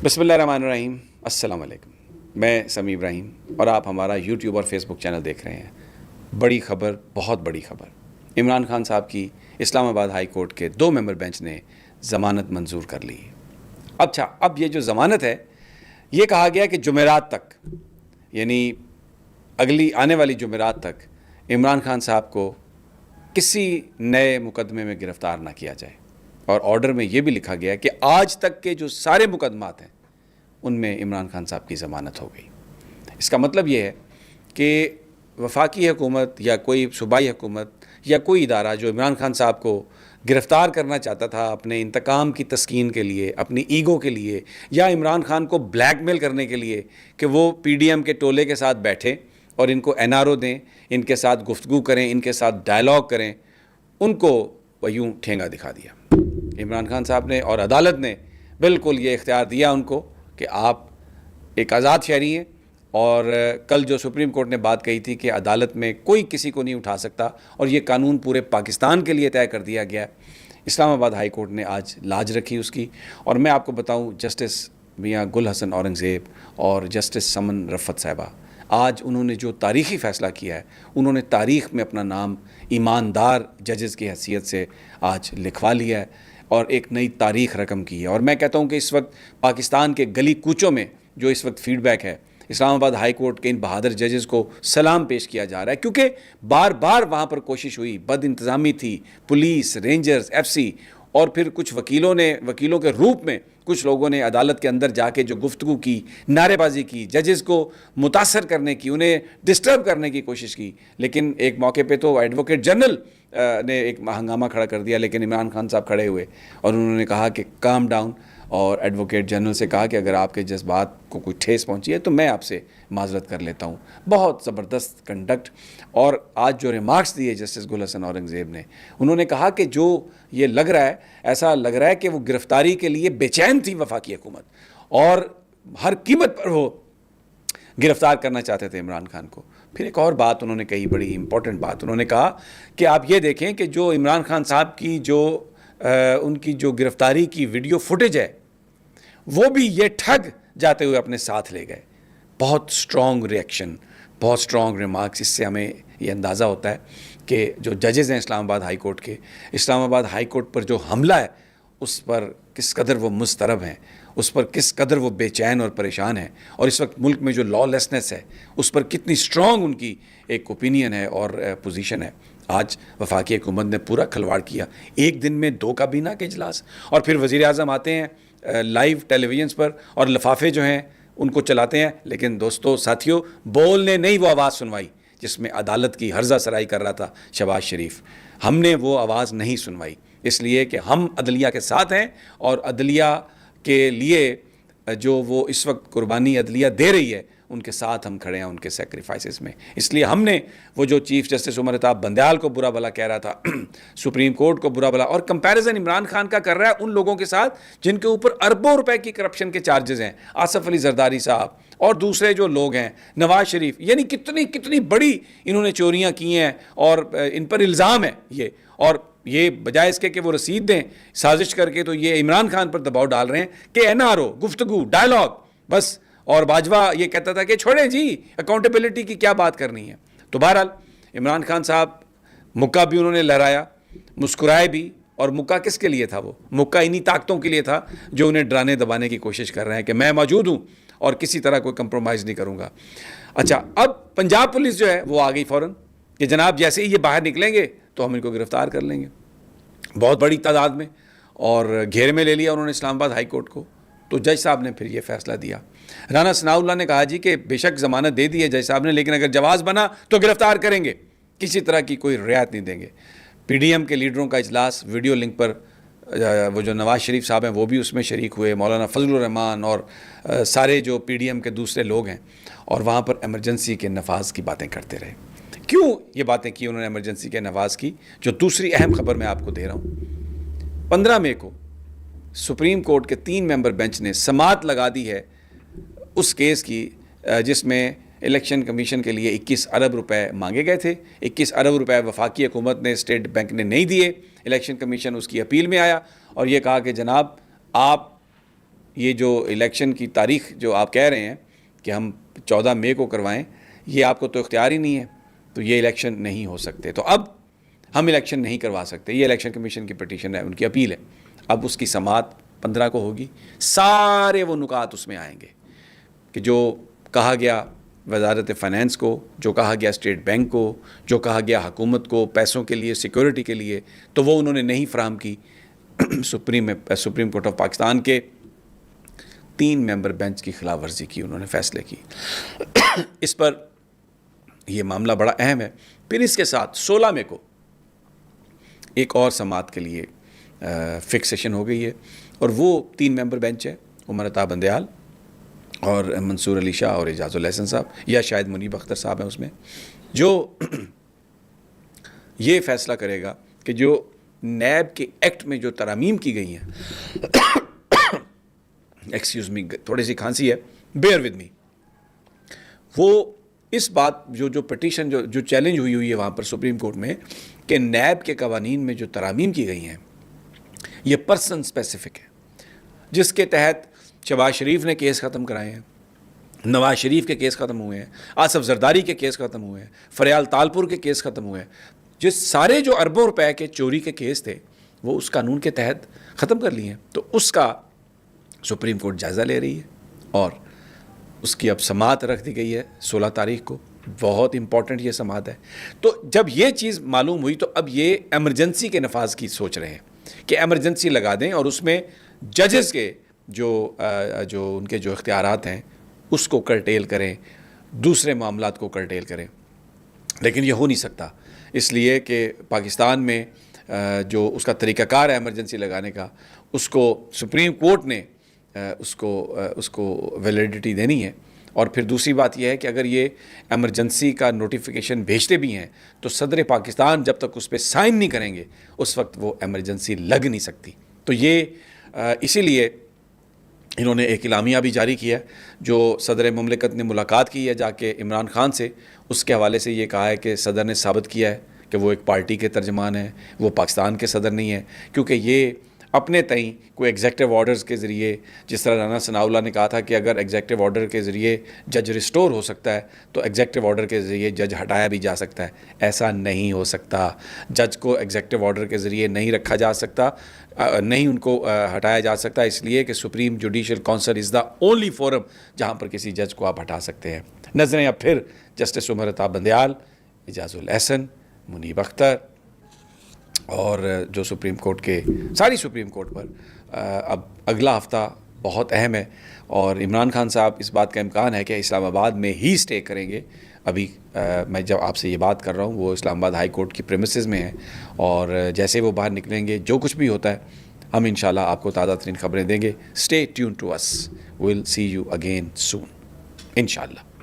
بسم اللہ الرحمن الرحیم. السلام علیکم. میں سمیع ابراہیم اور آپ ہمارا یوٹیوب اور فیس بک چینل دیکھ رہے ہیں. بڑی خبر، بہت بڑی خبر. عمران خان صاحب کی اسلام آباد ہائی کورٹ کے 2 ممبر بینچ نے ضمانت منظور کر لی. اچھا، اب یہ جو ضمانت ہے، یہ کہا گیا کہ جمعرات تک، یعنی اگلی آنے والی جمعرات تک عمران خان صاحب کو کسی نئے مقدمے میں گرفتار نہ کیا جائے. اور آرڈر میں یہ بھی لکھا گیا کہ آج تک کے جو سارے مقدمات ہیں ان میں عمران خان صاحب کی ضمانت ہو گئی. اس کا مطلب یہ ہے کہ وفاقی حکومت یا کوئی صوبائی حکومت یا کوئی ادارہ جو عمران خان صاحب کو گرفتار کرنا چاہتا تھا اپنے انتقام کی تسکین کے لیے، اپنی ایگو کے لیے، یا عمران خان کو بلیک میل کرنے کے لیے کہ وہ پی ڈی ایم کے ٹولے کے ساتھ بیٹھیں اور ان کو این آر او دیں، ان کے ساتھ گفتگو کریں، ان کے ساتھ ڈائلاگ کریں، ان کو وہ یوں ٹھینگا دکھا دیا عمران خان صاحب نے. اور عدالت نے بالکل یہ اختیار دیا ان کو کہ آپ ایک آزاد شہری ہیں. اور کل جو سپریم کورٹ نے بات کہی تھی کہ عدالت میں کوئی کسی کو نہیں اٹھا سکتا، اور یہ قانون پورے پاکستان کے لیے طے کر دیا گیا. اسلام آباد ہائی کورٹ نے آج لاج رکھی اس کی. اور میں آپ کو بتاؤں، جسٹس میاں گل حسن اورنگزیب اور جسٹس سمن رفت صاحبہ، آج انہوں نے جو تاریخی فیصلہ کیا ہے، انہوں نے تاریخ میں اپنا نام ایماندار ججز کی حیثیت سے آج لکھوا لیا ہے اور ایک نئی تاریخ رقم کی ہے. اور میں کہتا ہوں کہ اس وقت پاکستان کے گلی کوچوں میں جو اس وقت فیڈ بیک ہے، اسلام آباد ہائی کورٹ کے ان بہادر ججز کو سلام پیش کیا جا رہا ہے، کیونکہ بار بار وہاں پر کوشش ہوئی، بد انتظامی تھی، پولیس، رینجرز، ایف سی، اور پھر کچھ وکیلوں کے روپ میں کچھ لوگوں نے عدالت کے اندر جا کے جو گفتگو کی، نعرے بازی کی، ججز کو متاثر کرنے کی، انہیں ڈسٹرب کرنے کی کوشش کی. لیکن ایک موقع پہ تو ایڈوکیٹ جنرل نے ایک ہنگامہ کھڑا کر دیا، لیکن عمران خان صاحب کھڑے ہوئے اور انہوں نے کہا کہ کام ڈاؤن، اور ایڈوکیٹ جنرل سے کہا کہ اگر آپ کے جذبات کو کوئی ٹھیس پہنچی ہے تو میں آپ سے معذرت کر لیتا ہوں. بہت زبردست کنڈکٹ. اور آج جو ریمارکس دیے جسٹس گل حسن اورنگزیب نے، انہوں نے کہا کہ جو یہ لگ رہا ہے، ایسا لگ رہا ہے کہ وہ گرفتاری کے لیے بے چین تھی وفاقی حکومت، اور ہر قیمت پر وہ گرفتار کرنا چاہتے تھے عمران خان کو. پھر ایک اور بات انہوں نے کہی، بڑی امپورٹنٹ بات. انہوں نے کہا کہ آپ یہ دیکھیں کہ جو عمران خان صاحب کی ان کی جو گرفتاری کی ویڈیو فوٹیج ہے، وہ بھی یہ ٹھگ جاتے ہوئے اپنے ساتھ لے گئے. بہت سٹرونگ ریئیکشن، بہت سٹرونگ ریمارکس. اس سے ہمیں یہ اندازہ ہوتا ہے کہ جو ججز ہیں اسلام آباد ہائی کورٹ کے، اسلام آباد ہائی کورٹ پر جو حملہ ہے اس پر کس قدر وہ مضطرب ہیں، اس پر کس قدر وہ بے چین اور پریشان ہیں، اور اس وقت ملک میں جو لا لیسنس ہے اس پر کتنی سٹرونگ ان کی ایک اوپینین ہے اور پوزیشن ہے. آج وفاقی حکومت نے پورا کھلواڑ کیا. ایک دن میں 2 کابینہ کے اجلاس، اور پھر وزیر اعظم آتے ہیں لائیو ٹیلی ویژنس پر اور لفافے جو ہیں ان کو چلاتے ہیں. لیکن دوستو، ساتھیوں، بول نے نہیں وہ آواز سنوائی جس میں عدالت کی ہرزہ سرائی کر رہا تھا شہباز شریف. ہم نے وہ آواز نہیں سنوائی، اس لیے کہ ہم عدلیہ کے ساتھ ہیں، اور عدلیہ کے لیے جو وہ اس وقت قربانی عدلیہ دے رہی ہے ان کے ساتھ ہم کھڑے ہیں، ان کے سیکریفائسز میں. اس لیے ہم نے وہ جو چیف جسٹس عمر عطا بندیال کو برا بھلا کہہ رہا تھا، سپریم کورٹ کو برا بھلا، اور کمپیریزن عمران خان کا کر رہا ہے ان لوگوں کے ساتھ جن کے اوپر اربوں روپے کی کرپشن کے چارجز ہیں، آصف علی زرداری صاحب اور دوسرے جو لوگ ہیں، نواز شریف. یعنی کتنی بڑی انہوں نے چوریاں کی ہیں اور ان پر الزام ہے یہ. اور یہ بجائے اس کے کہ وہ رسید دیں سازش کر کے، تو یہ عمران خان پر دباؤ ڈال رہے ہیں کہ این آر او، گفتگو، ڈائلاگ بس. اور باجوہ یہ کہتا تھا کہ چھوڑیں جی، اکاؤنٹیبلٹی کی کیا بات کرنی ہے. تو بہرحال عمران خان صاحب مکہ بھی انہوں نے لہرایا، مسکرائے بھی. اور مکہ کس کے لیے تھا؟ وہ مکہ انہی طاقتوں کے لیے تھا جو انہیں ڈرانے دبانے کی کوشش کر رہے ہیں کہ میں موجود ہوں اور کسی طرح کوئی کمپرومائز نہیں کروں گا. اچھا، اب پنجاب پولیس جو ہے وہ آ گئی فوراً کہ جناب جیسے ہی یہ باہر نکلیں گے تو ہم ان کو گرفتار کر لیں گے، بہت بڑی تعداد میں. اور گھیرے میں لے لیا انہوں نے اسلام آباد ہائی کورٹ کو. تو جج صاحب نے پھر یہ فیصلہ دیا. رانا ثناء اللہ نے کہا جی کہ بے شک ضمانت دے دی ہے جج صاحب نے، لیکن اگر جواز بنا تو گرفتار کریں گے، کسی طرح کی کوئی رعایت نہیں دیں گے. پی ڈی ایم کے لیڈروں کا اجلاس ویڈیو لنک پر، وہ جو نواز شریف صاحب ہیں وہ بھی اس میں شریک ہوئے، مولانا فضل الرحمان اور سارے جو پی ڈی ایم کے دوسرے لوگ ہیں، اور وہاں پر ایمرجنسی کے نفاذ کی باتیں کرتے رہے. کیوں یہ باتیں کی انہوں نے ایمرجنسی کے نفاذ کی؟ جو دوسری اہم خبر میں آپ کو دے رہا ہوں، 15 مئی کو سپریم کورٹ کے 3 ممبر بینچ نے سماعت لگا دی ہے اس کیس کی جس میں الیکشن کمیشن کے لیے 21 ارب روپے مانگے گئے تھے. 21 ارب روپے وفاقی حکومت نے، اسٹیٹ بینک نے نہیں دیے. الیکشن کمیشن اس کی اپیل میں آیا اور یہ کہا کہ جناب آپ یہ جو الیکشن کی تاریخ جو آپ کہہ رہے ہیں کہ ہم 14 مئی کو کروائیں، یہ آپ کو تو اختیار ہی نہیں ہے، تو یہ الیکشن نہیں ہو سکتے. تو اب ہم الیکشن نہیں کروا سکتے. یہ الیکشن کمیشن کی پٹیشن ہے، ان کی اپیل ہے. اب اس کی سماعت 15 کو ہوگی. سارے وہ نکات اس میں آئیں گے کہ جو کہا گیا وزارت فائنانس کو، جو کہا گیا اسٹیٹ بینک کو، جو کہا گیا حکومت کو پیسوں کے لیے، سیکورٹی کے لیے، تو وہ انہوں نے نہیں فراہم کی. سپریم کورٹ آف پاکستان کے 3 ممبر بینچ کی خلاف ورزی کی، انہوں نے فیصلے کی. اس پر یہ معاملہ بڑا اہم ہے. پھر اس کے ساتھ 16 مئی کو ایک اور سماعت کے لیے فکس سیشن ہو گئی ہے، اور وہ 3 ممبر بینچ ہے، عمر عطا بندیال اور منصور علی شاہ اور اعجاز الاحسن صاحب، یا شاید منیب اختر صاحب ہیں اس میں، جو یہ فیصلہ کرے گا کہ جو نیب کے ایکٹ میں جو ترامیم کی گئی ہیں ایکسکیوز می، تھوڑی سی کھانسی ہے، بیئر ود می، وہ اس بات جو پٹیشن جو چیلنج ہوئی ہے وہاں پر سپریم کورٹ میں، کہ نیب کے قوانین میں جو ترامیم کی گئی ہیں یہ پرسن اسپیسیفک ہے، جس کے تحت شہباز شریف نے کیس ختم کرائے ہیں، نواز شریف کے کیس ختم ہوئے ہیں، آصف زرداری کے کیس ختم ہوئے ہیں، فریال تالپور کے کیس ختم ہوئے ہیں. جس سارے جو اربوں روپے کے چوری کے کیس تھے وہ اس قانون کے تحت ختم کر لیے ہیں. تو اس کا سپریم کورٹ جائزہ لے رہی ہے، اور اس کی اب سماعت رکھ دی گئی ہے 16 تاریخ کو. بہت امپورٹنٹ یہ سماعت ہے. تو جب یہ چیز معلوم ہوئی تو اب یہ ایمرجنسی کے نفاذ کی سوچ رہے ہیں کہ ایمرجنسی لگا دیں، اور اس میں ججز کے جو ان کے جو اختیارات ہیں اس کو کرٹیل کریں، دوسرے معاملات کو کرٹیل کریں. لیکن یہ ہو نہیں سکتا، اس لیے کہ پاکستان میں جو اس کا طریقہ کار ہے ایمرجنسی لگانے کا، اس کو سپریم کورٹ نے اس کو ویلیڈیٹی دینی ہے. اور پھر دوسری بات یہ ہے کہ اگر یہ ایمرجنسی کا نوٹیفیکیشن بھیجتے بھی ہیں تو صدر پاکستان جب تک اس پہ سائن نہیں کریں گے اس وقت وہ ایمرجنسی لگ نہیں سکتی. تو یہ اسی لیے انہوں نے ایک اعلامیہ بھی جاری کیا، جو صدر مملکت نے ملاقات کی ہے جا کے عمران خان سے. اس کے حوالے سے یہ کہا ہے کہ صدر نے ثابت کیا ہے کہ وہ ایک پارٹی کے ترجمان ہیں، وہ پاکستان کے صدر نہیں ہیں، کیونکہ یہ اپنے تئیں کوئی ایگزیکٹو آرڈرز کے ذریعے، جس طرح رانا ثناء اللہ نے کہا تھا کہ اگر ایگزیکٹو آرڈر کے ذریعے جج ریسٹور ہو سکتا ہے تو ایگزیکٹو آرڈر کے ذریعے جج ہٹایا بھی جا سکتا ہے. ایسا نہیں ہو سکتا. جج کو ایگزیکٹو آرڈر کے ذریعے نہیں رکھا جا سکتا، نہیں ان کو ہٹایا جا سکتا، اس لیے کہ supreme judicial council is the only forum جہاں پر کسی جج کو آپ ہٹا سکتے ہیں. نظریں اب پھر جسٹس عمر عطا بندیال، اعجاز الاحسن، منیب اختر، اور جو سپریم کورٹ کے ساری سپریم کورٹ پر اب اگلا ہفتہ بہت اہم ہے. اور عمران خان صاحب اس بات کا امکان ہے کہ اسلام آباد میں ہی سٹے کریں گے. ابھی میں جب آپ سے یہ بات کر رہا ہوں وہ اسلام آباد ہائی کورٹ کی پریمیسز میں ہیں، اور جیسے وہ باہر نکلیں گے جو کچھ بھی ہوتا ہے ہم انشاءاللہ آپ کو تازہ ترین خبریں دیں گے. Stay tune to us, well see you again soon انشاءاللہ.